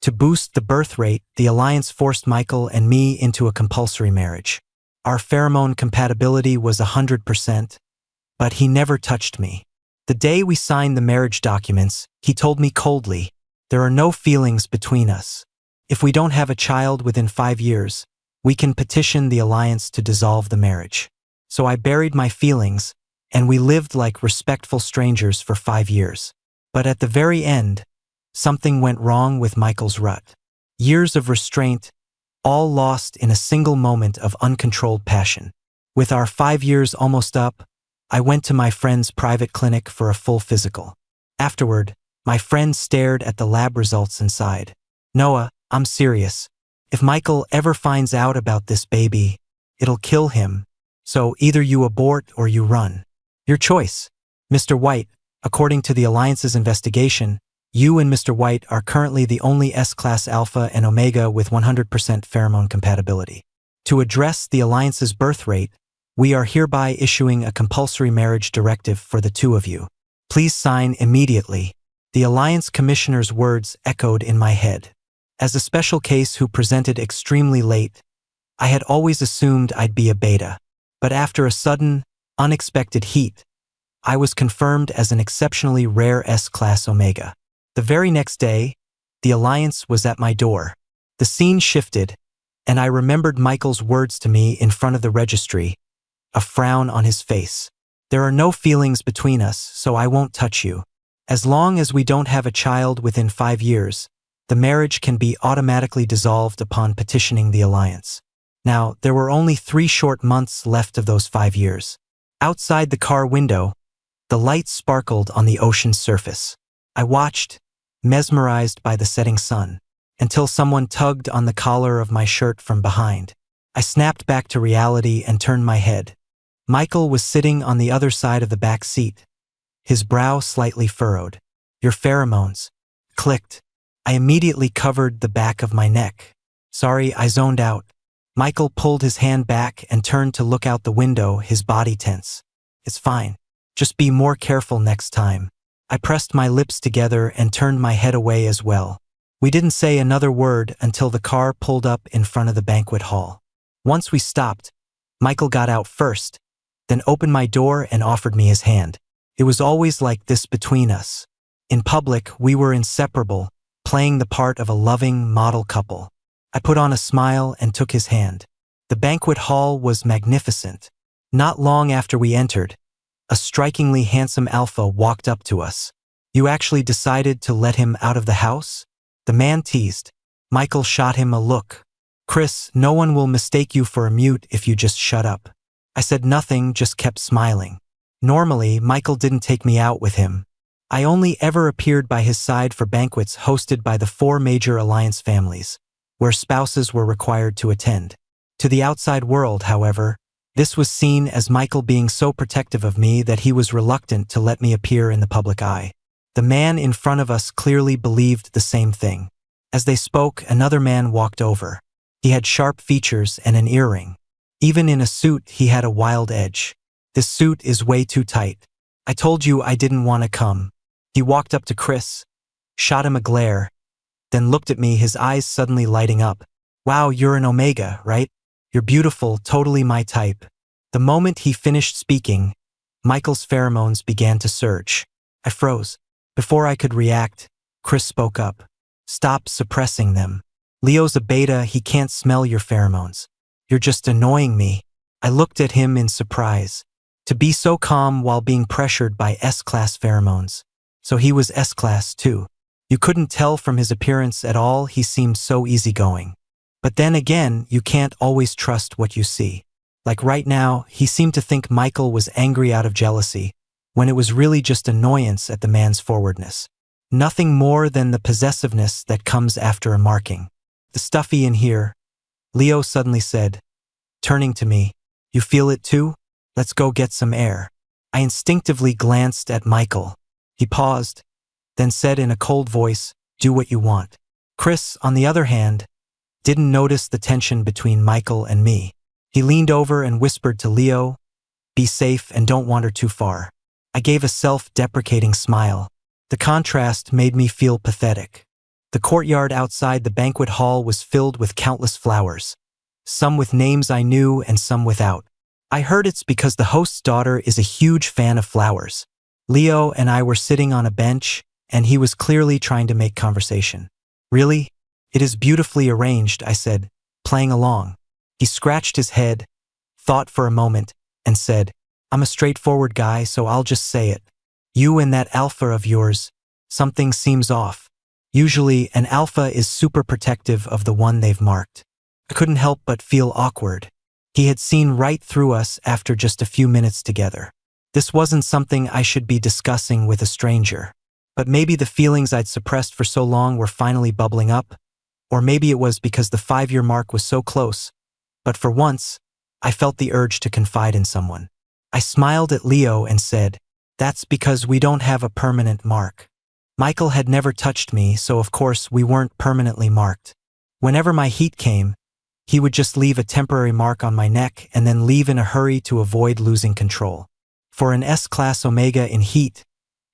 To boost the birth rate, the alliance forced Michael and me into a compulsory marriage. Our pheromone compatibility was 100%, but he never touched me. The day we signed the marriage documents, he told me coldly, "There are no feelings between us. If we don't have a child within 5 years, we can petition the alliance to dissolve the marriage." So I buried my feelings, and we lived like respectful strangers for 5 years. But at the very end, something went wrong with Michael's rut. Years of restraint, all lost in a single moment of uncontrolled passion. With our 5 years almost up, I went to my friend's private clinic for a full physical. Afterward, my friend stared at the lab results and sighed. "Noah, I'm serious. If Michael ever finds out about this baby, it'll kill him. So either you abort or you run. Your choice." Mr. White, according to the Alliance's investigation, you and Mr. White are currently the only S-class alpha and omega with 100% pheromone compatibility. To address the Alliance's birth rate, we are hereby issuing a compulsory marriage directive for the two of you. Please sign immediately. The Alliance Commissioner's words echoed in my head. As a special case who presented extremely late, I had always assumed I'd be a beta. But after a sudden, unexpected heat, I was confirmed as an exceptionally rare S-class omega. The very next day, the Alliance was at my door. The scene shifted, and I remembered Michael's words to me in front of the registry, a frown on his face. "There are no feelings between us, so I won't touch you. As long as we don't have a child within 5 years, the marriage can be automatically dissolved upon petitioning the Alliance." Now, there were only 3 short months left of those 5 years. Outside the car window, the lights sparkled on the ocean's surface. I watched, mesmerized by the setting sun, until someone tugged on the collar of my shirt from behind. I snapped back to reality and turned my head. Michael was sitting on the other side of the back seat, his brow slightly furrowed. "Your pheromones." Clicked. I immediately covered the back of my neck. "Sorry, I zoned out." Michael pulled his hand back and turned to look out the window, his body tense. "It's fine. Just be more careful next time." I pressed my lips together and turned my head away as well. We didn't say another word until the car pulled up in front of the banquet hall. Once we stopped, Michael got out first, then opened my door and offered me his hand. It was always like this between us. In public, we were inseparable, playing the part of a loving model couple. I put on a smile and took his hand. The banquet hall was magnificent. Not long after we entered, a strikingly handsome alpha walked up to us. "You actually decided to let him out of the house?" the man teased. Michael shot him a look. "Chris, no one will mistake you for a mute if you just shut up." I said nothing, just kept smiling. Normally, Michael didn't take me out with him. I only ever appeared by his side for banquets hosted by the 4 major Alliance families, where spouses were required to attend. To the outside world, however, this was seen as Michael being so protective of me that he was reluctant to let me appear in the public eye. The man in front of us clearly believed the same thing. As they spoke, another man walked over. He had sharp features and an earring. Even in a suit, he had a wild edge. "This suit is way too tight. I told you I didn't want to come." He walked up to Chris, shot him a glare, then looked at me, his eyes suddenly lighting up. "Wow, you're an omega, right? You're beautiful, totally my type." The moment he finished speaking, Michael's pheromones began to surge. I froze. Before I could react, Chris spoke up. "Stop suppressing them. Leo's a beta, he can't smell your pheromones. You're just annoying me." I looked at him in surprise. To be so calm while being pressured by S-class pheromones. So he was S-class too. You couldn't tell from his appearance at all, he seemed so easygoing. But then again, you can't always trust what you see. Like right now, he seemed to think Michael was angry out of jealousy, when it was really just annoyance at the man's forwardness. Nothing more than the possessiveness that comes after a marking. "The stuffy in here," Leo suddenly said, turning to me. "You feel it too? Let's go get some air." I instinctively glanced at Michael. He paused, then said in a cold voice, "Do what you want." Chris, on the other hand, didn't notice the tension between Michael and me. He leaned over and whispered to Leo, "Be safe and don't wander too far." I gave a self-deprecating smile. The contrast made me feel pathetic. The courtyard outside the banquet hall was filled with countless flowers, some with names I knew and some without. I heard it's because the host's daughter is a huge fan of flowers. Leo and I were sitting on a bench, and he was clearly trying to make conversation. Really? It is beautifully arranged, I said, playing along. He scratched his head, thought for a moment, and said, I'm a straightforward guy, so I'll just say it. You and that alpha of yours, something seems off. Usually, an alpha is super protective of the one they've marked. I couldn't help but feel awkward. He had seen right through us after just a few minutes together. This wasn't something I should be discussing with a stranger. But maybe the feelings I'd suppressed for so long were finally bubbling up, or maybe it was because the 5-year mark was so close. But for once, I felt the urge to confide in someone. I smiled at Leo and said, That's because we don't have a permanent mark. Michael had never touched me, so of course we weren't permanently marked. Whenever my heat came, he would just leave a temporary mark on my neck and then leave in a hurry to avoid losing control. For an S-class Omega in heat,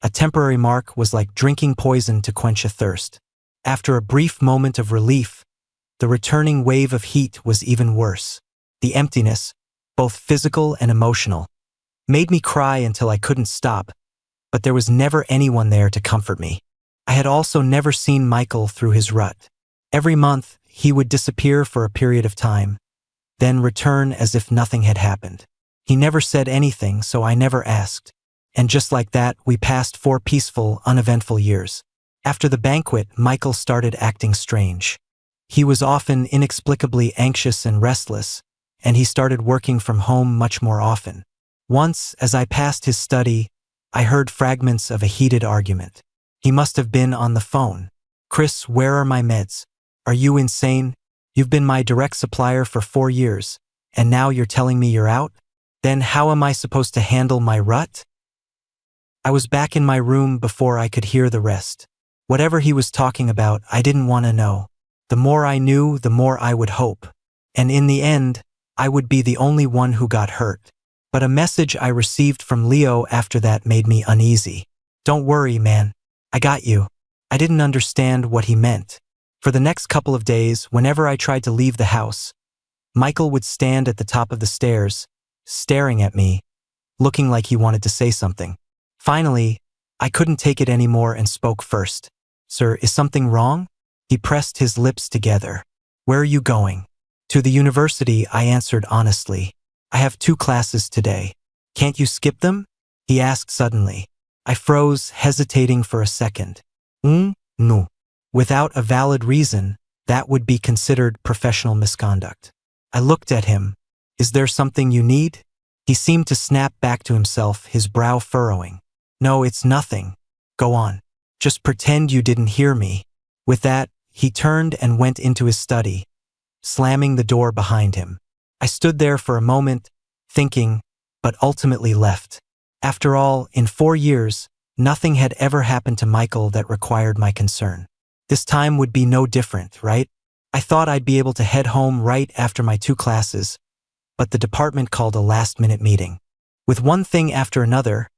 a temporary mark was like drinking poison to quench a thirst. After a brief moment of relief, the returning wave of heat was even worse. The emptiness, both physical and emotional, made me cry until I couldn't stop, but there was never anyone there to comfort me. I had also never seen Michael through his rut. Every month, he would disappear for a period of time, then return as if nothing had happened. He never said anything, so I never asked. And just like that, we passed 4 peaceful, uneventful years. After the banquet, Michael started acting strange. He was often inexplicably anxious and restless, and he started working from home much more often. Once, as I passed his study, I heard fragments of a heated argument. He must have been on the phone. Chris, where are my meds? Are you insane? You've been my direct supplier for 4 years, and now you're telling me you're out? Then how am I supposed to handle my rut? I was back in my room before I could hear the rest. Whatever he was talking about, I didn't want to know. The more I knew, the more I would hope. And in the end, I would be the only one who got hurt. But a message I received from Leo after that made me uneasy. Don't worry, man. I got you. I didn't understand what he meant. For the next couple of days, whenever I tried to leave the house, Michael would stand at the top of the stairs, staring at me, looking like he wanted to say something. Finally, I couldn't take it anymore and spoke first. Sir, is something wrong? He pressed his lips together. Where are you going? To the university, I answered honestly. I have 2 classes today. Can't you skip them? He asked suddenly. I froze, hesitating for a second. No. Without a valid reason, that would be considered professional misconduct. I looked at him. Is there something you need? He seemed to snap back to himself, his brow furrowing. No, it's nothing. Go on. Just pretend you didn't hear me. With that, he turned and went into his study, slamming the door behind him. I stood there for a moment, thinking, but ultimately left. After all, in 4 years, nothing had ever happened to Michael that required my concern. This time would be no different, right? I thought I'd be able to head home right after my 2 classes, but the department called a last-minute meeting. With one thing after another,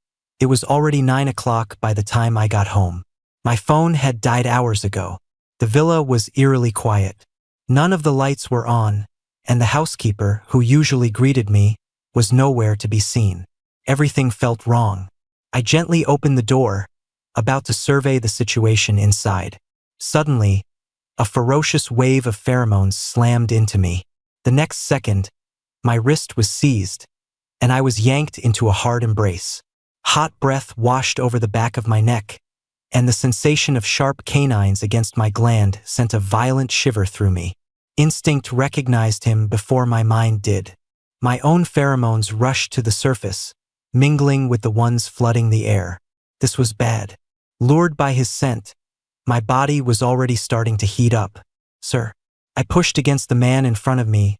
it was already 9 o'clock by the time I got home. My phone had died hours ago. The villa was eerily quiet. None of the lights were on, and the housekeeper, who usually greeted me, was nowhere to be seen. Everything felt wrong. I gently opened the door, about to survey the situation inside. Suddenly, a ferocious wave of pheromones slammed into me. The next second, my wrist was seized, and I was yanked into a hard embrace. Hot breath washed over the back of my neck, and the sensation of sharp canines against my gland sent a violent shiver through me. Instinct recognized him before my mind did. My own pheromones rushed to the surface, mingling with the ones flooding the air. This was bad. Lured by his scent, my body was already starting to heat up. Sir, I pushed against the man in front of me,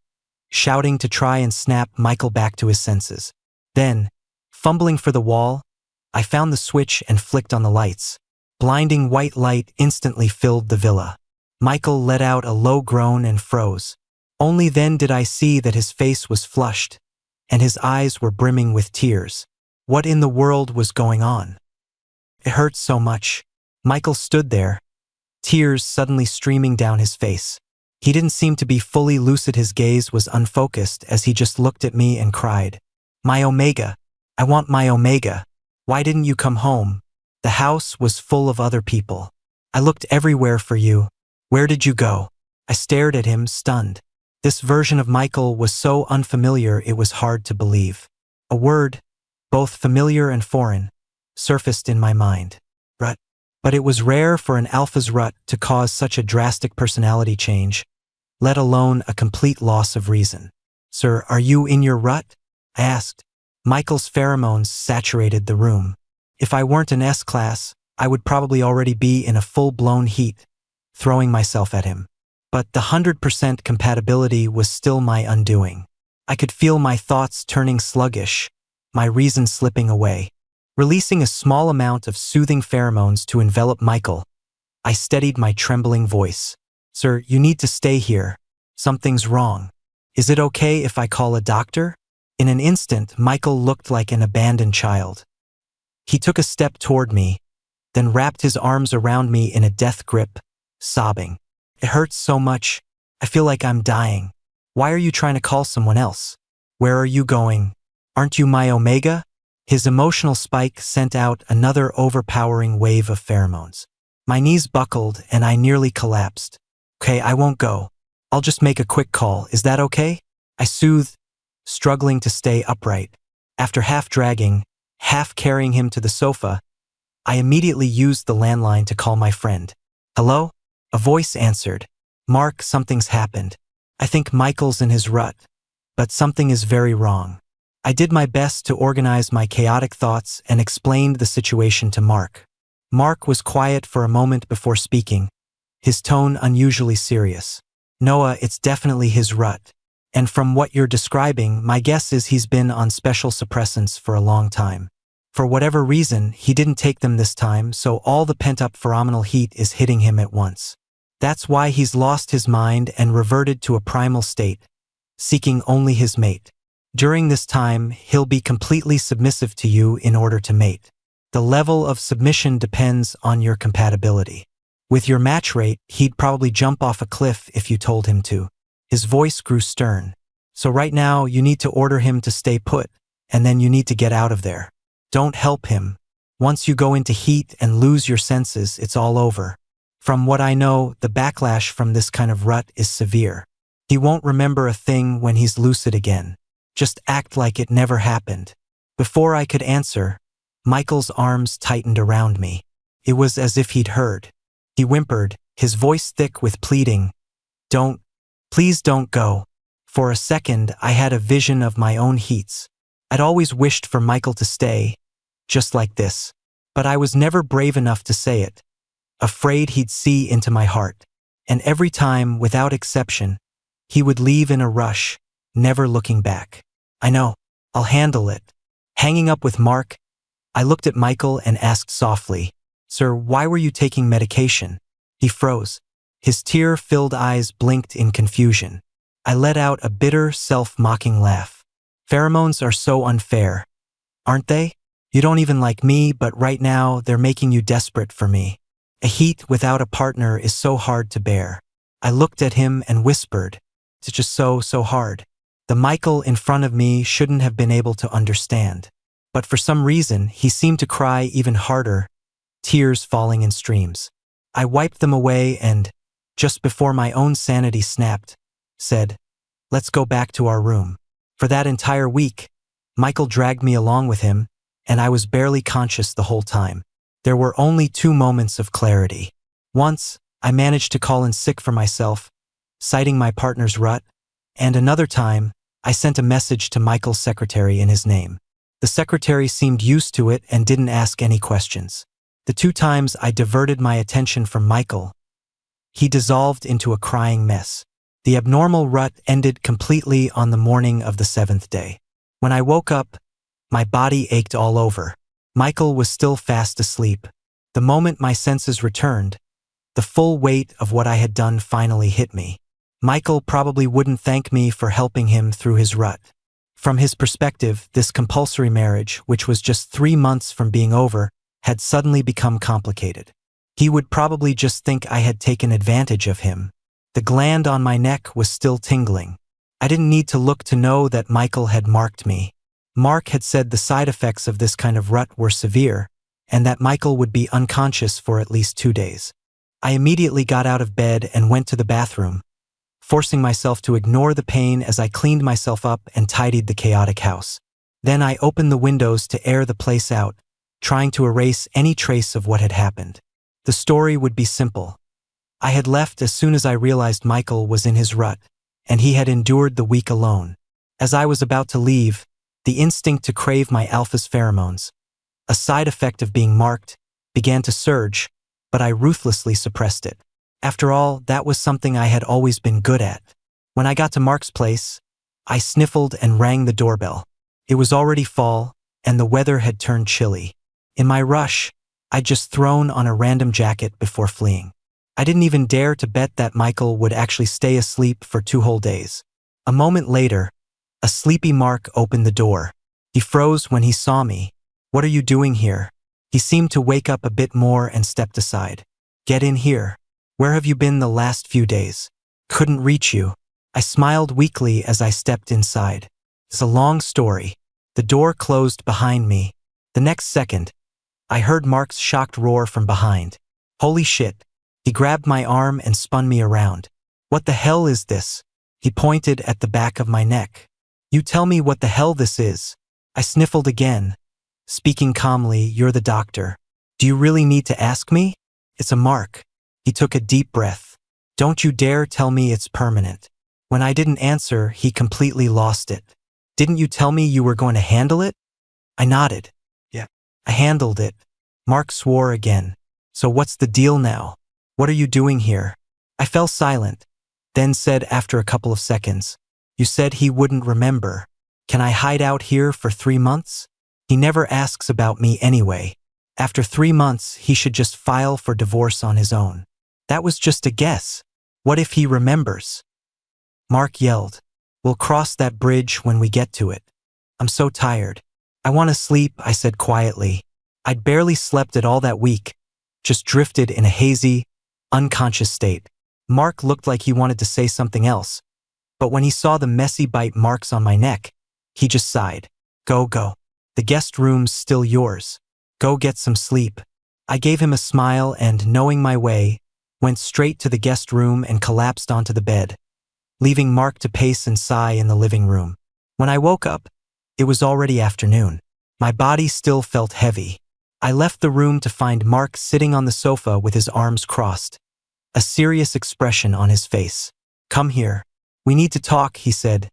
shouting to try and snap Michael back to his senses. Then, fumbling for the wall, I found the switch and flicked on the lights. Blinding white light instantly filled the villa. Michael let out a low groan and froze. Only then did I see that his face was flushed, and his eyes were brimming with tears. What in the world was going on? It hurt so much. Michael stood there, tears suddenly streaming down his face. He didn't seem to be fully lucid. His gaze was unfocused as he just looked at me and cried, "My Omega! I want my Omega! Why didn't you come home? The house was full of other people. I looked everywhere for you. Where did you go?" I stared at him, stunned. This version of Michael was so unfamiliar it was hard to believe. A word, both familiar and foreign, surfaced in my mind. Rut. But it was rare for an alpha's rut to cause such a drastic personality change, let alone a complete loss of reason. "Sir, are you in your rut?" I asked. Michael's pheromones saturated the room. If I weren't an S-class, I would probably already be in a full-blown heat, throwing myself at him. But the 100% compatibility was still my undoing. I could feel my thoughts turning sluggish, my reason slipping away. Releasing a small amount of soothing pheromones to envelop Michael, I steadied my trembling voice. "Sir, you need to stay here. Something's wrong. Is it okay if I call a doctor?" In an instant, Michael looked like an abandoned child. He took a step toward me, then wrapped his arms around me in a death grip, sobbing. "It hurts so much. I feel like I'm dying. Why are you trying to call someone else? Where are you going? Aren't you my Omega?" His emotional spike sent out another overpowering wave of pheromones. My knees buckled and I nearly collapsed. "Okay, I won't go. I'll just make a quick call. Is that okay?" I soothed, struggling to stay upright. After half dragging, half carrying him to the sofa, I immediately used the landline to call my friend. "Hello?" A voice answered. "Mark, something's happened. I think Michael's in his rut, but something is very wrong." I did my best to organize my chaotic thoughts and explained the situation to Mark. Mark was quiet for a moment before speaking, his tone unusually serious. "Noah, it's definitely his rut. And from what you're describing, my guess is he's been on special suppressants for a long time. For whatever reason, he didn't take them this time, so all the pent-up pheromonal heat is hitting him at once. That's why he's lost his mind and reverted to a primal state, seeking only his mate. During this time, he'll be completely submissive to you in order to mate. The level of submission depends on your compatibility. With your match rate, he'd probably jump off a cliff if you told him to." His voice grew stern. "So right now, you need to order him to stay put, and then you need to get out of there. Don't help him. Once you go into heat and lose your senses, it's all over. From what I know, the backlash from this kind of rut is severe. He won't remember a thing when he's lucid again. Just act like it never happened." Before I could answer, Michael's arms tightened around me. It was as if he'd heard. He whimpered, his voice thick with pleading, Please don't go." For a second, I had a vision of my own heats. I'd always wished for Michael to stay, just like this. But I was never brave enough to say it, afraid he'd see into my heart. And every time, without exception, he would leave in a rush, never looking back. "I know. I'll handle it." Hanging up with Mark, I looked at Michael and asked softly, "Sir, why were you taking medication?" He froze. His tear-filled eyes blinked in confusion. I let out a bitter, self-mocking laugh. "Pheromones are so unfair, aren't they? You don't even like me, but right now they're making you desperate for me. A heat without a partner is so hard to bear." I looked at him and whispered, "It's just so hard." The Michael in front of me shouldn't have been able to understand. But for some reason, he seemed to cry even harder, tears falling in streams. I wiped them away and, just before my own sanity snapped, said, "Let's go back to our room." For that entire week, Michael dragged me along with him, and I was barely conscious the whole time. There were only 2 moments of clarity. Once, I managed to call in sick for myself, citing my partner's rut, and another time, I sent a message to Michael's secretary in his name. The secretary seemed used to it and didn't ask any questions. The 2 times I diverted my attention from Michael, he dissolved into a crying mess. The abnormal rut ended completely on the morning of the 7th day. When I woke up, my body ached all over. Michael was still fast asleep. The moment my senses returned, the full weight of what I had done finally hit me. Michael probably wouldn't thank me for helping him through his rut. From his perspective, this compulsory marriage, which was just 3 months from being over, had suddenly become complicated. He would probably just think I had taken advantage of him. The gland on my neck was still tingling. I didn't need to look to know that Michael had marked me. Mark had said the side effects of this kind of rut were severe, and that Michael would be unconscious for at least 2 days. I immediately got out of bed and went to the bathroom, forcing myself to ignore the pain as I cleaned myself up and tidied the chaotic house. Then I opened the windows to air the place out, trying to erase any trace of what had happened. The story would be simple. I had left as soon as I realized Michael was in his rut, and he had endured the week alone. As I was about to leave, the instinct to crave my alpha's pheromones, a side effect of being marked, began to surge, but I ruthlessly suppressed it. After all, that was something I had always been good at. When I got to Mark's place, I sniffled and rang the doorbell. It was already fall, and the weather had turned chilly. In my rush, I'd just thrown on a random jacket before fleeing. I didn't even dare to bet that Michael would actually stay asleep for 2 whole days. A moment later, a sleepy Mark opened the door. He froze when he saw me. "What are you doing here?" He seemed to wake up a bit more and stepped aside. "Get in here. Where have you been the last few days?" "Couldn't reach you." I smiled weakly as I stepped inside. It's a long story. The door closed behind me. The next second, I heard Mark's shocked roar from behind. "Holy shit." He grabbed my arm and spun me around. "What the hell is this?" He pointed at the back of my neck. "You tell me what the hell this is." I sniffled again. Speaking calmly, "You're the doctor. Do you really need to ask me?" "It's a mark." He took a deep breath. "Don't you dare tell me it's permanent." When I didn't answer, he completely lost it. "Didn't you tell me you were going to handle it?" I nodded. "Yeah, I handled it." Mark swore again. "So what's the deal now? What are you doing here?" I fell silent, then said after a couple of seconds, "You said he wouldn't remember. Can I hide out here for 3 months? He never asks about me anyway. After 3 months, he should just file for divorce on his own." That was just a guess. What if he remembers? Mark yelled, "We'll cross that bridge when we get to it." "I'm so tired. I want to sleep," I said quietly. I'd barely slept at all that week, just drifted in a hazy, unconscious state. Mark looked like he wanted to say something else, but when he saw the messy bite marks on my neck, he just sighed. Go. The guest room's still yours. Go get some sleep." I gave him a smile and, knowing my way, went straight to the guest room and collapsed onto the bed, leaving Mark to pace and sigh in the living room. When I woke up, it was already afternoon. My body still felt heavy. I left the room to find Mark sitting on the sofa with his arms crossed, a serious expression on his face. "Come here. We need to talk," he said,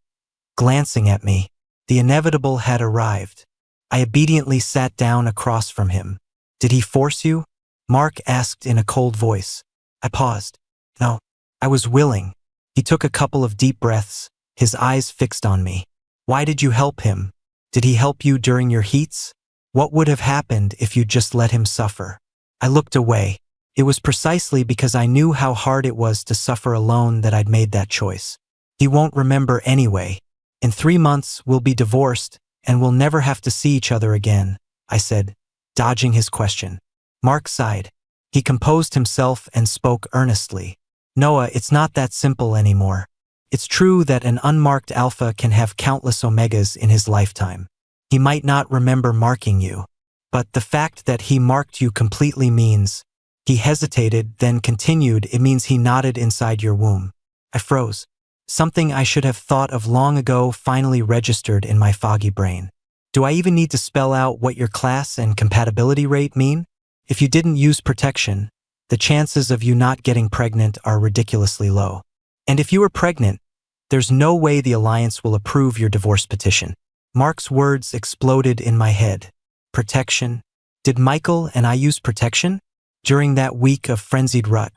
glancing at me. The inevitable had arrived. I obediently sat down across from him. "Did he force you?" Mark asked in a cold voice. I paused. "No, I was willing." He took a couple of deep breaths, his eyes fixed on me. "Why did you help him? Did he help you during your heats? What would have happened if you just let him suffer?" I looked away. It was precisely because I knew how hard it was to suffer alone that I'd made that choice. "He won't remember anyway. In 3 months, we'll be divorced, and we'll never have to see each other again," I said, dodging his question. Mark sighed. He composed himself and spoke earnestly. "Noah, it's not that simple anymore. It's true that an unmarked alpha can have countless omegas in his lifetime. He might not remember marking you, but the fact that he marked you completely means—" He hesitated, then continued, "It means he nodded inside your womb." I froze. Something I should have thought of long ago finally registered in my foggy brain. Do I even need to spell out what your class and compatibility rate mean? If you didn't use protection, the chances of you not getting pregnant are ridiculously low. And if you were pregnant, there's no way the Alliance will approve your divorce petition. Mark's words exploded in my head. Protection? Did Michael and I use protection? During that week of frenzied rut,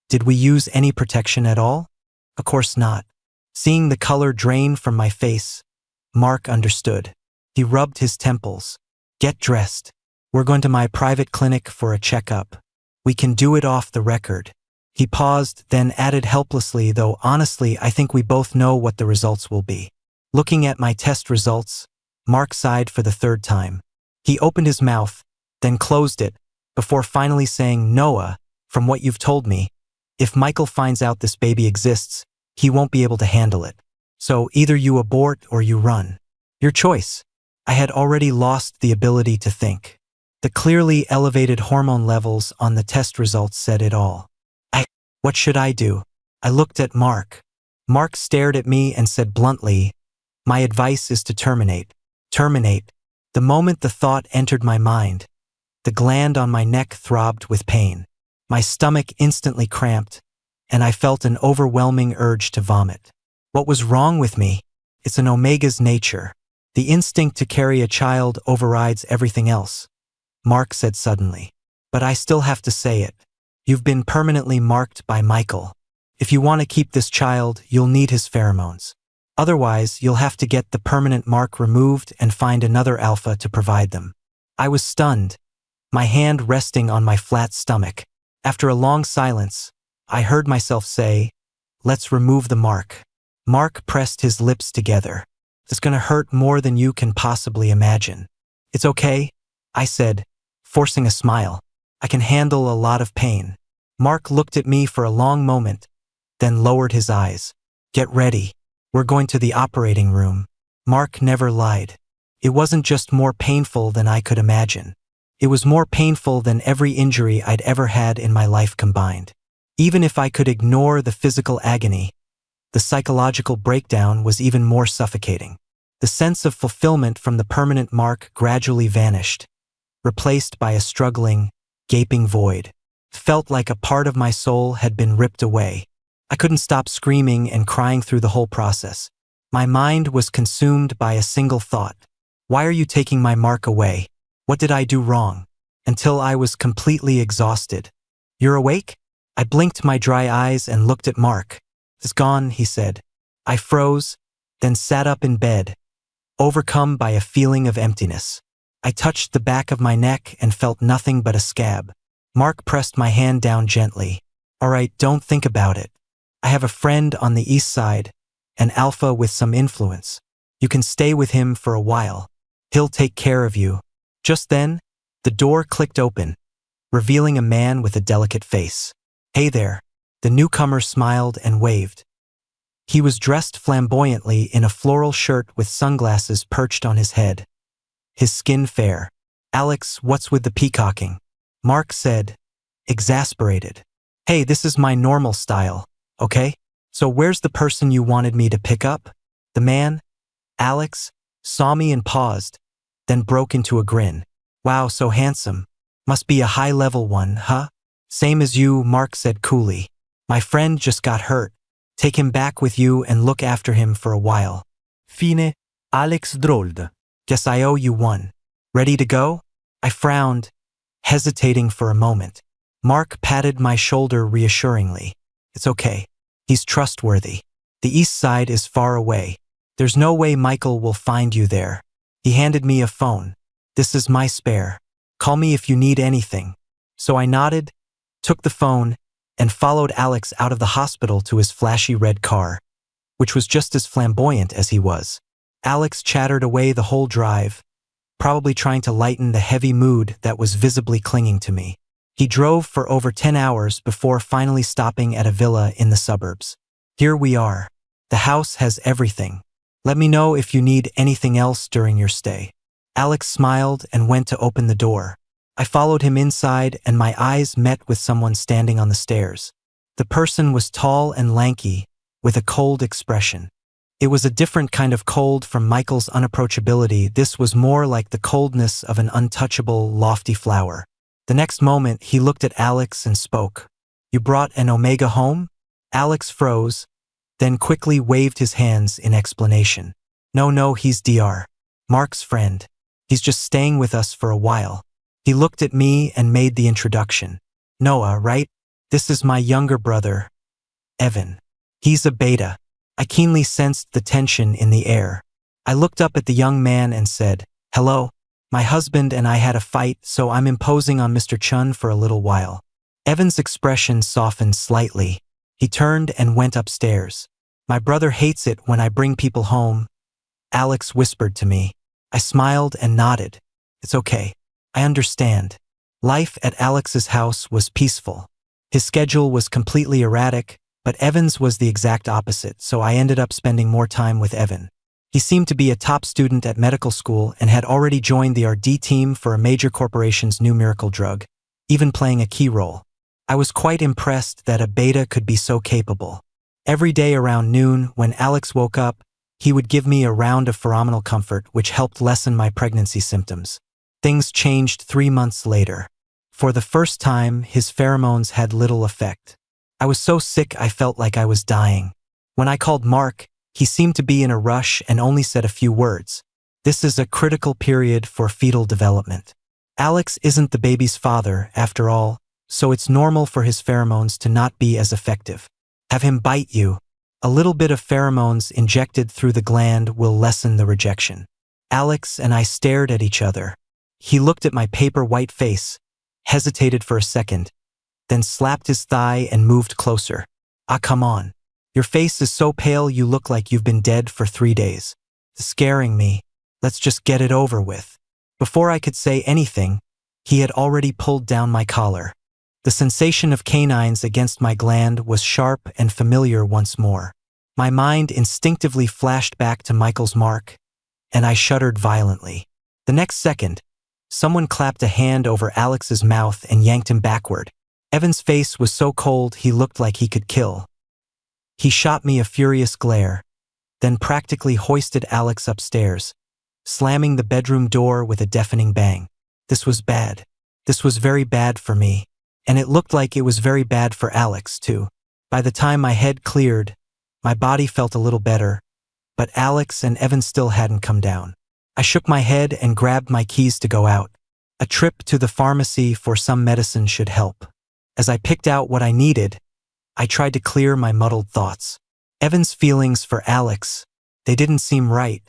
did we use any protection at all? Of course not. Seeing the color drain from my face, Mark understood. He rubbed his temples. "Get dressed. We're going to my private clinic for a checkup. We can do it off the record." He paused, then added helplessly, "Though honestly, I think we both know what the results will be." Looking at my test results, Mark sighed for the 3rd time. He opened his mouth, then closed it, before finally saying, "Noah, From what you've told me, if Michael finds out this baby exists, he won't be able to handle it. So either you abort or you run. Your choice. I had already lost the ability to think. The clearly elevated hormone levels on the test results said it all. What should I do? I looked at Mark. Mark stared at me and said bluntly, my advice is to terminate. Terminate. The moment the thought entered my mind, the gland on my neck throbbed with pain. My stomach instantly cramped, and I felt an overwhelming urge to vomit. What was wrong with me? It's an Omega's nature. The instinct to carry a child overrides everything else, Mark said suddenly. But I still have to say it. You've been permanently marked by Michael. If you want to keep this child, you'll need his pheromones. Otherwise, you'll have to get the permanent mark removed and find another alpha to provide them. I was stunned, my hand resting on my flat stomach. After a long silence, I heard myself say, let's remove the mark. Mark pressed his lips together. It's gonna hurt more than you can possibly imagine. It's okay, I said, forcing a smile. I can handle a lot of pain. Mark looked at me for a long moment, then lowered his eyes. Get ready. We're going to the operating room. Mark never lied. It wasn't just more painful than I could imagine. It was more painful than every injury I'd ever had in my life combined. Even if I could ignore the physical agony, the psychological breakdown was even more suffocating. The sense of fulfillment from the permanent mark gradually vanished, replaced by a struggling, gaping void. Felt like a part of my soul had been ripped away. I couldn't stop screaming and crying through the whole process. My mind was consumed by a single thought. Why are you taking my mark away? What did I do wrong? Until I was completely exhausted. You're awake? I blinked my dry eyes and looked at Mark. It's gone, he said. I froze, then sat up in bed, overcome by a feeling of emptiness. I touched the back of my neck and felt nothing but a scab. Mark pressed my hand down gently. All right, don't think about it. I have a friend on the east side, an alpha with some influence. You can stay with him for a while. He'll take care of you. Just then, the door clicked open, revealing a man with a delicate face. Hey there. The newcomer smiled and waved. He was dressed flamboyantly in a floral shirt with sunglasses perched on his head. His skin fair. Alex, what's with the peacocking? Mark said, exasperated. Hey, this is my normal style, okay? So where's the person you wanted me to pick up? The man, Alex, saw me and paused, then broke into a grin. Wow, so handsome. Must be a high-level one, huh? Same as you, Mark said coolly. My friend just got hurt. Take him back with you and look after him for a while. Fine, Alex drawled. Guess I owe you one. Ready to go? I frowned, hesitating for a moment. Mark patted my shoulder reassuringly. It's okay. He's trustworthy. The east side is far away. There's no way Michael will find you there. He handed me a phone. This is my spare. Call me if you need anything. So I nodded, took the phone, and followed Alex out of the hospital to his flashy red car, which was just as flamboyant as he was. Alex chattered away the whole drive, probably trying to lighten the heavy mood that was visibly clinging to me. He drove for over 10 hours before finally stopping at a villa in the suburbs. Here we are. The house has everything. Let me know if you need anything else during your stay. Alex smiled and went to open the door. I followed him inside and my eyes met with someone standing on the stairs. The person was tall and lanky, with a cold expression. It was a different kind of cold from Michael's unapproachability. This was more like the coldness of an untouchable, lofty flower. The next moment, he looked at Alex and spoke. You brought an Omega home? Alex froze, then quickly waved his hands in explanation. No, he's Dr. Mark's friend. He's just staying with us for a while. He looked at me and made the introduction. Noah, right? This is my younger brother, Evan. He's a beta. I keenly sensed the tension in the air. I looked up at the young man and said, hello. My husband and I had a fight, so I'm imposing on Mr. Chun for a little while. Evan's expression softened slightly. He turned and went upstairs. My brother hates it when I bring people home, Alex whispered to me. I smiled and nodded. It's okay. I understand. Life at Alex's house was peaceful. His schedule was completely erratic, but Evan's was the exact opposite, so I ended up spending more time with Evan. He seemed to be a top student at medical school and had already joined the RD team for a major corporation's new miracle drug, even playing a key role. I was quite impressed that a beta could be so capable. Every day around noon, when Alex woke up, he would give me a round of pheromonal comfort, which helped lessen my pregnancy symptoms. Things changed 3 months later. For the first time, his pheromones had little effect. I was so sick I felt like I was dying. When I called Mark, he seemed to be in a rush and only said a few words. This is a critical period for fetal development. Alex isn't the baby's father, after all, so it's normal for his pheromones to not be as effective. Have him bite you. A little bit of pheromones injected through the gland will lessen the rejection. Alex and I stared at each other. He looked at my paper white face, hesitated for a second, then slapped his thigh and moved closer. Ah, come on. Your face is so pale you look like you've been dead for 3 days. Scaring me. Let's just get it over with. Before I could say anything, he had already pulled down my collar. The sensation of canines against my gland was sharp and familiar once more. My mind instinctively flashed back to Michael's mark, and I shuddered violently. The next second, someone clapped a hand over Alex's mouth and yanked him backward. Evan's face was so cold he looked like he could kill. He shot me a furious glare, then practically hoisted Alex upstairs, slamming the bedroom door with a deafening bang. This was bad. This was very bad for me. And it looked like it was very bad for Alex, too. By the time my head cleared, my body felt a little better, but Alex and Evan still hadn't come down. I shook my head and grabbed my keys to go out. A trip to the pharmacy for some medicine should help. As I picked out what I needed, I tried to clear my muddled thoughts. Evan's feelings for Alex, they didn't seem right.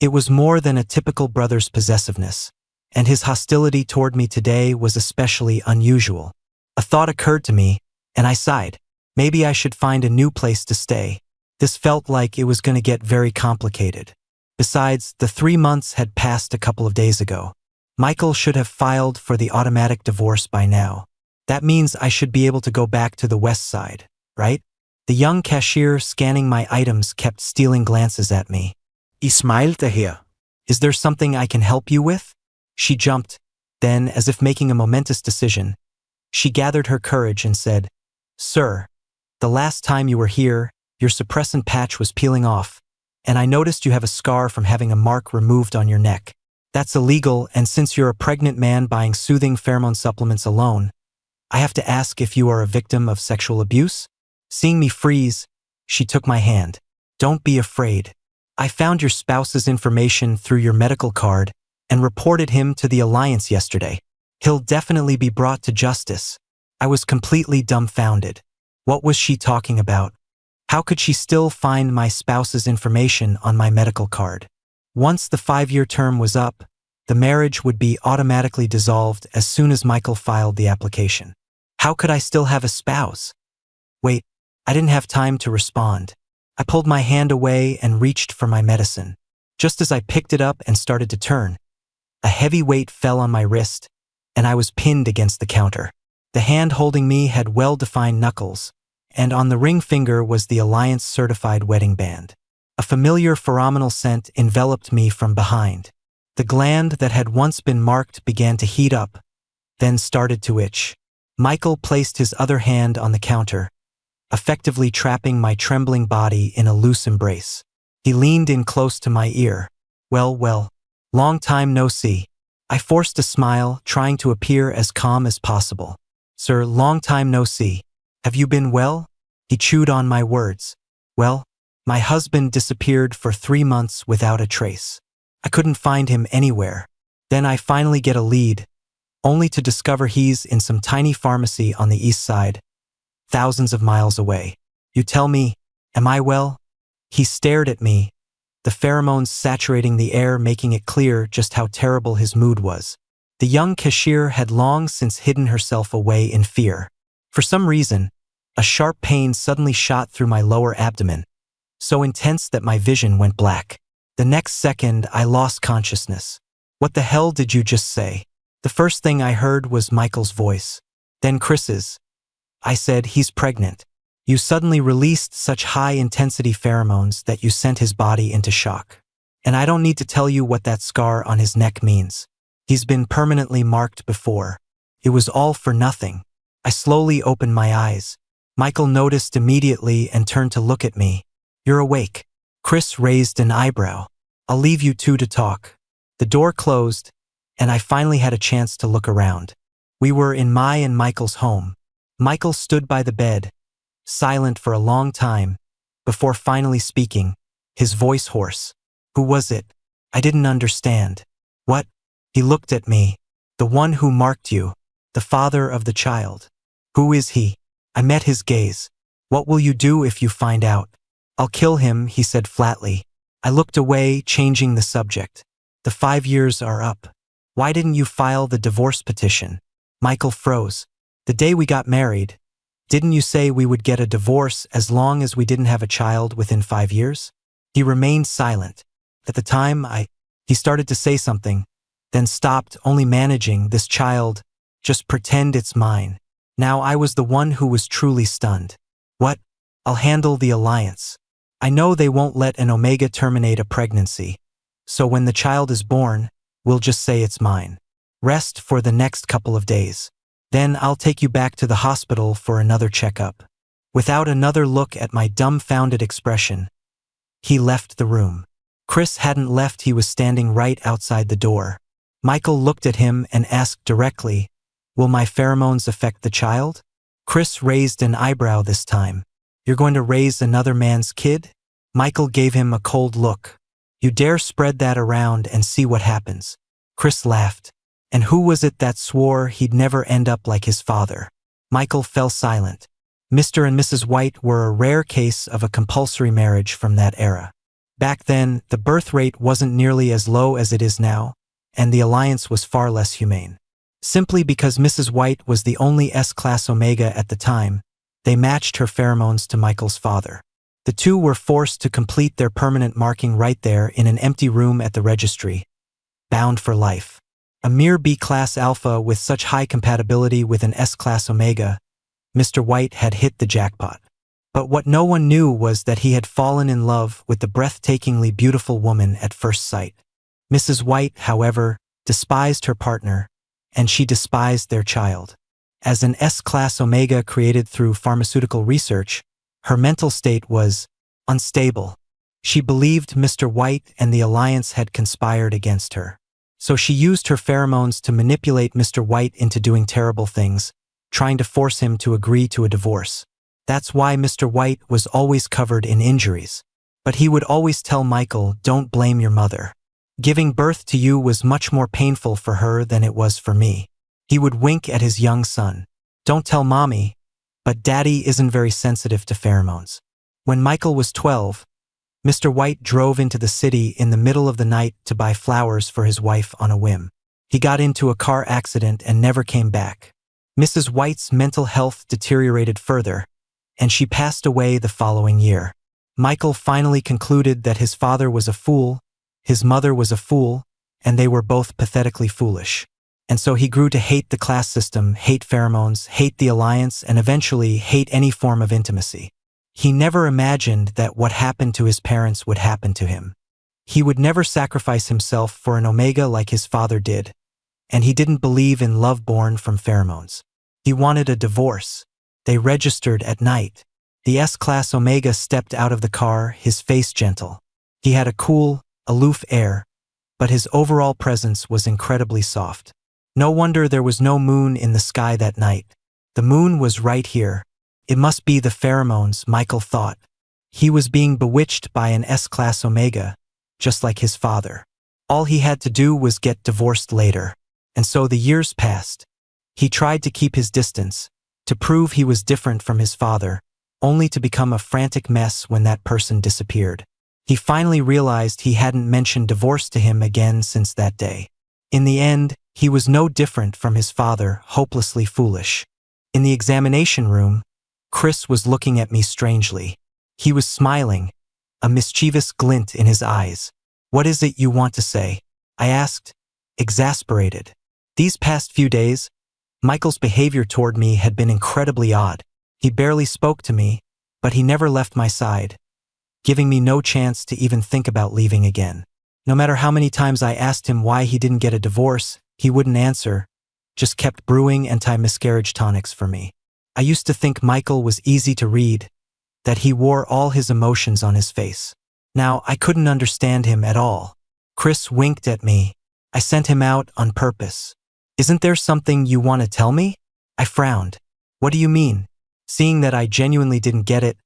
It was more than a typical brother's possessiveness, and his hostility toward me today was especially unusual. A thought occurred to me, and I sighed. Maybe I should find a new place to stay. This felt like it was going to get very complicated. Besides, the 3 months had passed a couple of days ago. Michael should have filed for the automatic divorce by now. That means I should be able to go back to the west side, right? The young cashier scanning my items kept stealing glances at me. He smiled here. Is there something I can help you with? She jumped. Then, as if making a momentous decision, she gathered her courage and said, Sir, the last time you were here, your suppressant patch was peeling off, and I noticed you have a scar from having a mark removed on your neck. That's illegal, and since you're a pregnant man buying soothing pheromone supplements alone, I have to ask if you are a victim of sexual abuse? Seeing me freeze, she took my hand. Don't be afraid. I found your spouse's information through your medical card and reported him to the Alliance yesterday. He'll definitely be brought to justice. I was completely dumbfounded. What was she talking about? How could she still find my spouse's information on my medical card? Once the 5-year term was up, the marriage would be automatically dissolved as soon as Michael filed the application. How could I still have a spouse? Wait, I didn't have time to respond. I pulled my hand away and reached for my medicine. Just as I picked it up and started to turn, a heavy weight fell on my wrist, and I was pinned against the counter. The hand holding me had well-defined knuckles, and on the ring finger was the Alliance-certified wedding band. A familiar pheromonal scent enveloped me from behind. The gland that had once been marked began to heat up, then started to itch. Michael placed his other hand on the counter, effectively trapping my trembling body in a loose embrace. He leaned in close to my ear. Well, long time no see. I forced a smile, trying to appear as calm as possible. Sir, long time no see. Have you been well? He chewed on my words. Well, my husband disappeared for 3 months without a trace. I couldn't find him anywhere. Then I finally get a lead, only to discover he's in some tiny pharmacy on the east side, thousands of miles away. You tell me, am I well? He stared at me, the pheromones saturating the air, making it clear just how terrible his mood was. The young cashier had long since hidden herself away in fear. For some reason, a sharp pain suddenly shot through my lower abdomen, so intense that my vision went black. The next second, I lost consciousness. What the hell did you just say? The first thing I heard was Michael's voice, then Chris's. I said, he's pregnant. You suddenly released such high-intensity pheromones that you sent his body into shock. And I don't need to tell you what that scar on his neck means. He's been permanently marked before. It was all for nothing. I slowly opened my eyes. Michael noticed immediately and turned to look at me. You're awake. Chris raised an eyebrow. I'll leave you two to talk. The door closed, and I finally had a chance to look around. We were in my and Michael's home. Michael stood by the bed, silent for a long time, before finally speaking, his voice hoarse. Who was it? I didn't understand. What? He looked at me. The one who marked you, the father of the child. Who is he? I met his gaze. What will you do if you find out? I'll kill him, he said flatly. I looked away, changing the subject. The 5 years are up. Why didn't you file the divorce petition? Michael froze. The day we got married, didn't you say we would get a divorce as long as we didn't have a child within 5 years? He remained silent. At the time, he started to say something, then stopped, only managing, this child, just pretend it's mine. Now I was the one who was truly stunned. What? I'll handle the alliance. I know they won't let an omega terminate a pregnancy, so when the child is born, we'll just say it's mine. Rest for the next couple of days. Then I'll take you back to the hospital for another checkup. Without another look at my dumbfounded expression, he left the room. Chris hadn't left, he was standing right outside the door. Michael looked at him and asked directly, will my pheromones affect the child? Chris raised an eyebrow this time. You're going to raise another man's kid? Michael gave him a cold look. You dare spread that around and see what happens. Chris laughed. And who was it that swore he'd never end up like his father? Michael fell silent. Mr. and Mrs. White were a rare case of a compulsory marriage from that era. Back then, the birth rate wasn't nearly as low as it is now, and the alliance was far less humane. Simply because Mrs. White was the only S-class omega at the time, they matched her pheromones to Michael's father. The two were forced to complete their permanent marking right there in an empty room at the registry, bound for life. A mere B-class alpha with such high compatibility with an S-class omega, Mr. White had hit the jackpot. But what no one knew was that he had fallen in love with the breathtakingly beautiful woman at first sight. Mrs. White, however, despised her partner, and she despised their child. As an S-class omega created through pharmaceutical research, her mental state was unstable. She believed Mr. White and the alliance had conspired against her. So she used her pheromones to manipulate Mr. White into doing terrible things, trying to force him to agree to a divorce. That's why Mr. White was always covered in injuries. But he would always tell Michael, don't blame your mother. Giving birth to you was much more painful for her than it was for me. He would wink at his young son. Don't tell mommy, but daddy isn't very sensitive to pheromones. When Michael was 12, Mr. White drove into the city in the middle of the night to buy flowers for his wife on a whim. He got into a car accident and never came back. Mrs. White's mental health deteriorated further, and she passed away the following year. Michael finally concluded that his father was a fool, his mother was a fool, and they were both pathetically foolish. And so he grew to hate the class system, hate pheromones, hate the alliance, and eventually hate any form of intimacy. He never imagined that what happened to his parents would happen to him. He would never sacrifice himself for an omega like his father did, and he didn't believe in love born from pheromones. He wanted a divorce. They registered at night. The S-class omega stepped out of the car, his face gentle. He had a cool, aloof air, but his overall presence was incredibly soft. No wonder there was no moon in the sky that night. The moon was right here. It must be the pheromones, Michael thought. He was being bewitched by an S-class omega, just like his father. All he had to do was get divorced later. And so the years passed. He tried to keep his distance, to prove he was different from his father, only to become a frantic mess when that person disappeared. He finally realized he hadn't mentioned divorce to him again since that day. In the end, he was no different from his father, hopelessly foolish. In the examination room, Chris was looking at me strangely. He was smiling, a mischievous glint in his eyes. What is it you want to say? I asked, exasperated. These past few days, Michael's behavior toward me had been incredibly odd. He barely spoke to me, but he never left my side, giving me no chance to even think about leaving again. No matter how many times I asked him why he didn't get a divorce, he wouldn't answer, just kept brewing anti-miscarriage tonics for me. I used to think Michael was easy to read, that he wore all his emotions on his face. Now, I couldn't understand him at all. Chris winked at me. I sent him out on purpose. Isn't there something you want to tell me? I frowned. What do you mean? Seeing that I genuinely didn't get it,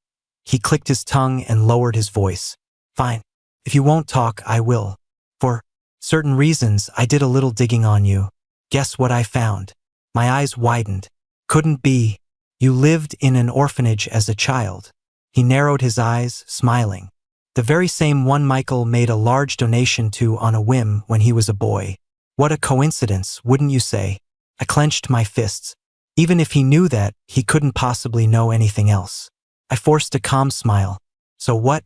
he clicked his tongue and lowered his voice. Fine. If you won't talk, I will. For certain reasons, I did a little digging on you. Guess what I found? My eyes widened. Couldn't be. You lived in an orphanage as a child. He narrowed his eyes, smiling. The very same one Michael made a large donation to on a whim when he was a boy. What a coincidence, wouldn't you say? I clenched my fists. Even if he knew that, he couldn't possibly know anything else. I forced a calm smile. So what?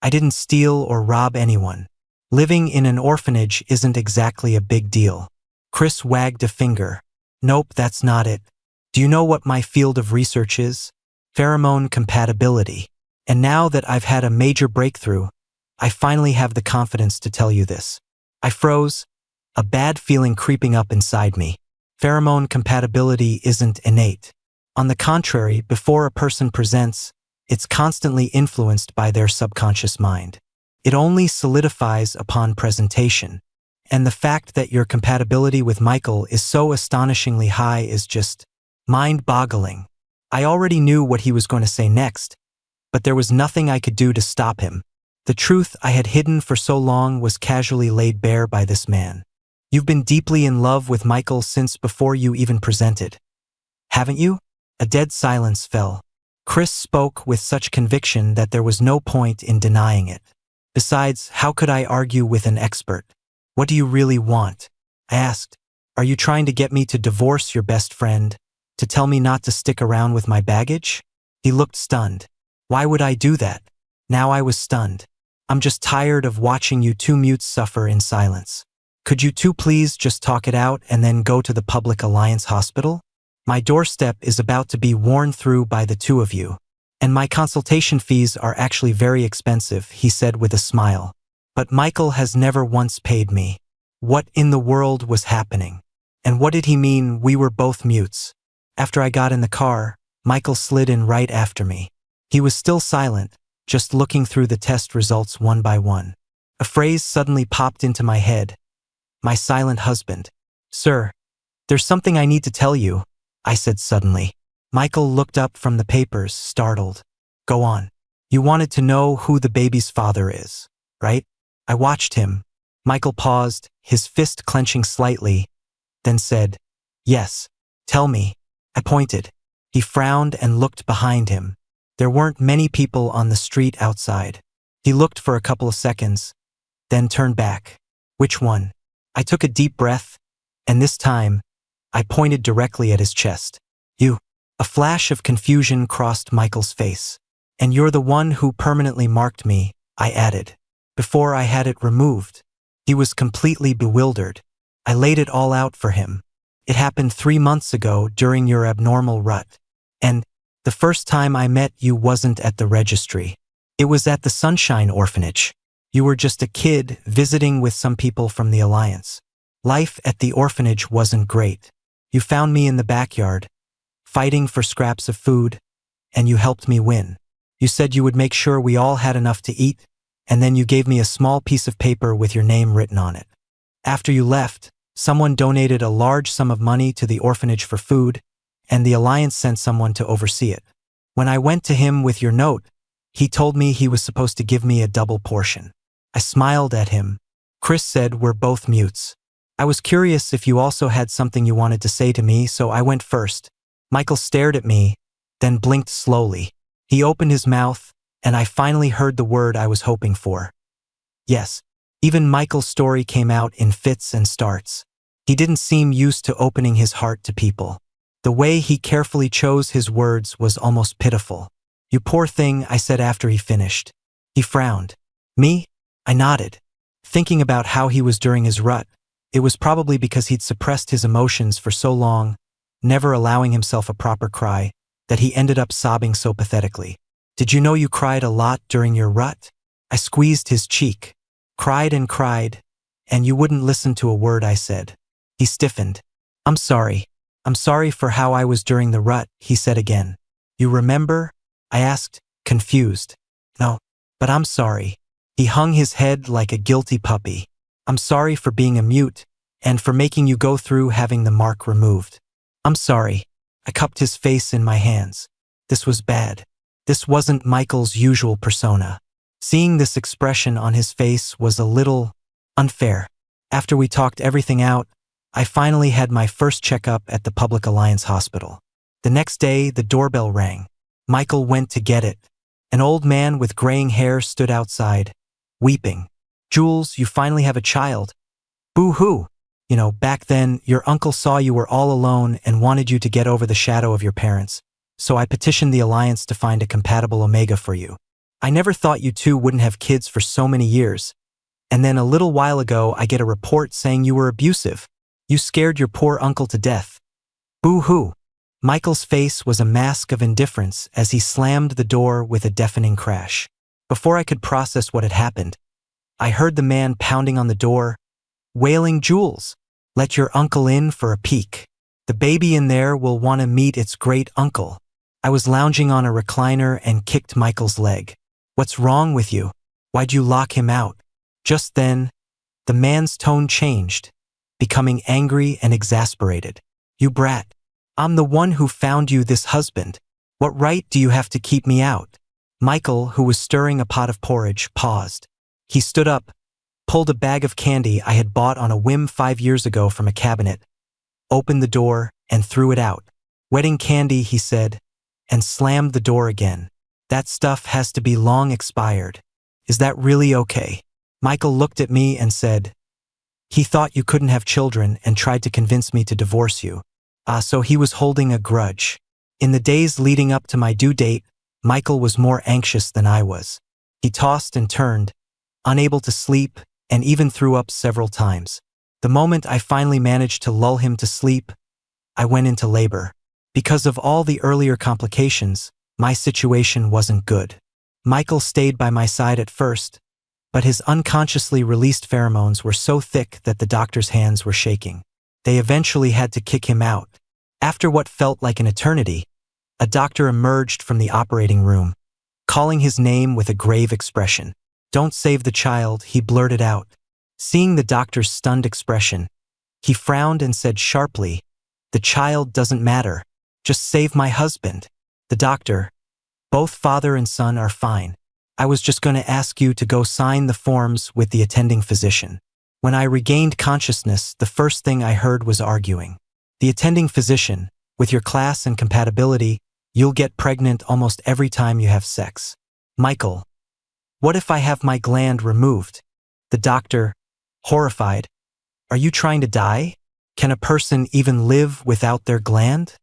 I didn't steal or rob anyone. Living in an orphanage isn't exactly a big deal. Chris wagged a finger. Nope, that's not it. Do you know what my field of research is? Pheromone compatibility. And now that I've had a major breakthrough, I finally have the confidence to tell you this. I froze, a bad feeling creeping up inside me. Pheromone compatibility isn't innate. On the contrary, before a person presents, it's constantly influenced by their subconscious mind. It only solidifies upon presentation. And the fact that your compatibility with Michael is so astonishingly high is just mind-boggling. I already knew what he was going to say next, but there was nothing I could do to stop him. The truth I had hidden for so long was casually laid bare by this man. You've been deeply in love with Michael since before you even presented. Haven't you? A dead silence fell. Chris spoke with such conviction that there was no point in denying it. Besides, how could I argue with an expert? What do you really want? I asked. Are you trying to get me to divorce your best friend? To tell me not to stick around with my baggage? He looked stunned. Why would I do that? Now I was stunned. I'm just tired of watching you two mutes suffer in silence. Could you two please just talk it out and then go to the Public Alliance Hospital? My doorstep is about to be worn through by the two of you. And my consultation fees are actually very expensive, he said with a smile. But Michael has never once paid me. What in the world was happening? And what did he mean we were both mutes? After I got in the car, Michael slid in right after me. He was still silent, just looking through the test results one by one. A phrase suddenly popped into my head. My silent husband. Sir, there's something I need to tell you, I said suddenly. Michael looked up from the papers, startled. Go on. You wanted to know who the baby's father is, right? I watched him. Michael paused, his fist clenching slightly, then said, Yes, tell me. I pointed. He frowned and looked behind him. There weren't many people on the street outside. He looked for a couple of seconds, then turned back. Which one? I took a deep breath, and this time, I pointed directly at his chest. You. A flash of confusion crossed Michael's face. And you're the one who permanently marked me, I added. Before I had it removed. He was completely bewildered. I laid it all out for him. It happened 3 months ago during your abnormal rut. And the first time I met you wasn't at the registry. It was at the Sunshine Orphanage. You were just a kid visiting with some people from the Alliance. Life at the orphanage wasn't great. You found me in the backyard, fighting for scraps of food, and you helped me win. You said you would make sure we all had enough to eat, and then you gave me a small piece of paper with your name written on it. After you left, someone donated a large sum of money to the orphanage for food, and the Alliance sent someone to oversee it. When I went to him with your note, he told me he was supposed to give me a double portion. I smiled at him. Chris said we're both mutes. I was curious if you also had something you wanted to say to me, so I went first. Michael stared at me, then blinked slowly. He opened his mouth, and I finally heard the word I was hoping for. Yes, even Michael's story came out in fits and starts. He didn't seem used to opening his heart to people. The way he carefully chose his words was almost pitiful. You poor thing, I said after he finished. He frowned. Me? I nodded. Thinking about how he was during his rut, it was probably because he'd suppressed his emotions for so long, never allowing himself a proper cry, that he ended up sobbing so pathetically. Did you know you cried a lot during your rut? I squeezed his cheek. Cried, and you wouldn't listen to a word I said. He stiffened. I'm sorry. I'm sorry for how I was during the rut, he said again. You remember? I asked, confused. No, but I'm sorry. He hung his head like a guilty puppy. I'm sorry for being a mute, and for making you go through having the mark removed. I'm sorry. I cupped his face in my hands. This was bad. This wasn't Michael's usual persona. Seeing this expression on his face was a little unfair. After we talked everything out, I finally had my first checkup at the Public Alliance Hospital. The next day, the doorbell rang. Michael went to get it. An old man with graying hair stood outside, weeping. Jules, you finally have a child. Boo-hoo. You know, back then, your uncle saw you were all alone and wanted you to get over the shadow of your parents, so I petitioned the Alliance to find a compatible Omega for you. I never thought you two wouldn't have kids for so many years. And then a little while ago, I get a report saying you were abusive. You scared your poor uncle to death. Boo-hoo. Michael's face was a mask of indifference as he slammed the door with a deafening crash. Before I could process what had happened, I heard the man pounding on the door, wailing, Jules, let your uncle in for a peek. The baby in there will want to meet its great uncle. I was lounging on a recliner and kicked Michael's leg. What's wrong with you? Why'd you lock him out? Just then, the man's tone changed, becoming angry and exasperated. You brat. I'm the one who found you this husband. What right do you have to keep me out? Michael, who was stirring a pot of porridge, paused. He stood up, pulled a bag of candy I had bought on a whim 5 years ago from a cabinet, opened the door, and threw it out. Wedding candy, he said, and slammed the door again. That stuff has to be long expired. Is that really okay? Michael looked at me and said, he thought you couldn't have children and tried to convince me to divorce you. So he was holding a grudge. In the days leading up to my due date, Michael was more anxious than I was. He tossed and turned, unable to sleep, and even threw up several times. The moment I finally managed to lull him to sleep, I went into labor. Because of all the earlier complications, my situation wasn't good. Michael stayed by my side at first, but his unconsciously released pheromones were so thick that the doctor's hands were shaking. They eventually had to kick him out. After what felt like an eternity, a doctor emerged from the operating room, calling his name with a grave expression. Don't save the child, he blurted out. Seeing the doctor's stunned expression, he frowned and said sharply, the child doesn't matter. Just save my husband. The doctor, both father and son are fine. I was just going to ask you to go sign the forms with the attending physician. When I regained consciousness, the first thing I heard was arguing. The attending physician, with your class and compatibility, you'll get pregnant almost every time you have sex. Michael, what if I have my gland removed? The doctor, horrified, are you trying to die? Can a person even live without their gland?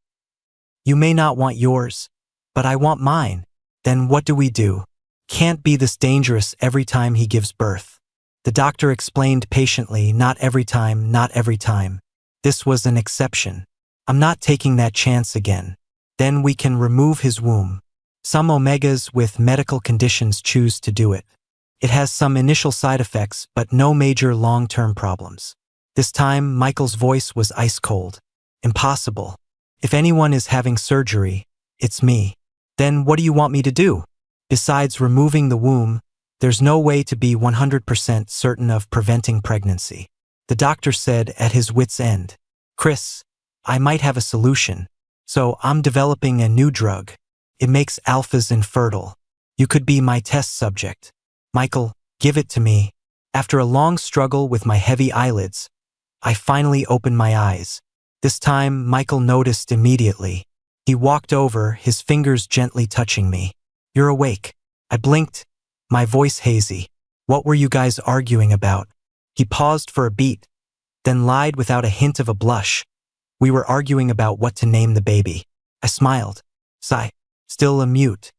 You may not want yours, but I want mine. Then what do we do? Can't be this dangerous every time he gives birth. The doctor explained patiently, not every time, not every time. This was an exception. I'm not taking that chance again. Then we can remove his womb. Some omegas with medical conditions choose to do it. It has some initial side effects, but no major long-term problems. This time, Michael's voice was ice cold. Impossible. If anyone is having surgery, it's me. Then what do you want me to do? Besides removing the womb, there's no way to be 100% certain of preventing pregnancy. The doctor said at his wit's end. Chris, I might have a solution. So I'm developing a new drug. It makes alphas infertile. You could be my test subject. Michael, give it to me. After a long struggle with my heavy eyelids, I finally opened my eyes. This time, Michael noticed immediately. He walked over, his fingers gently touching me. You're awake. I blinked, my voice hazy. What were you guys arguing about? He paused for a beat, then lied without a hint of a blush. We were arguing about what to name the baby. I smiled. Sigh. Still a mute.